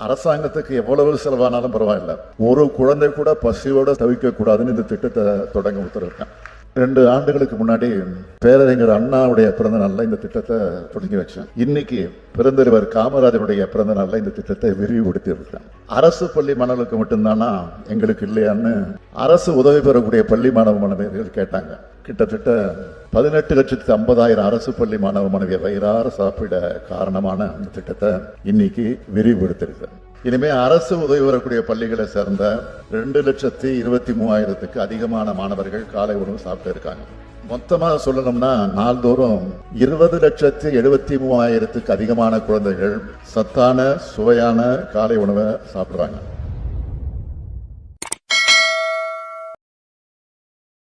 அரசாங்கத்துக்கு எவ்வளவு செலவானாலும் பரவாயில்ல, ஒரு குழந்தை கூட பசியோட தவிக்க கூடாதுன்னு இந்த திட்டத்தை தொடங்க உத்தரவிட்டேன். 2 ஆண்டுகளுக்கு முன்னாடி பேரறிஞர் அண்ணாவுடைய பிறந்த நாள்ல இந்த திட்டத்தை தொடங்கி வச்சேன். இன்னைக்கு பெருந்தலைவர் காமராஜருடைய பிறந்த நாள்ல இந்த திட்டத்தை விரிவுபடுத்தி இருக்கேன். அரசு பள்ளி மாணவர்களுக்கு மட்டும்தானா, எங்களுக்கு இல்லையான்னு அரசு உதவி பெறக்கூடிய பள்ளி மாணவ மாணவியர்கள் கேட்டாங்க. கிட்டத்தட்ட 18,50,000 அரசு பள்ளி மாணவ மாணவியர் வயிறார சாப்பிட காரணமான இந்த திட்டத்தை இன்னைக்கு விரிவுபடுத்திருக்கேன். இனிமே அரசு உதவி வரக்கூடிய பள்ளிகளை சேர்ந்த 2,23,000க்கு அதிகமான மாணவர்கள் காலை உணவு சாப்பிட்டு இருக்காங்க. மொத்தமா சொல்லணும்னா நாள்தோறும் 20,73,000க்கு அதிகமான குழந்தைகள் சத்தான சுவையான காலை உணவை சாப்பிடுறாங்க.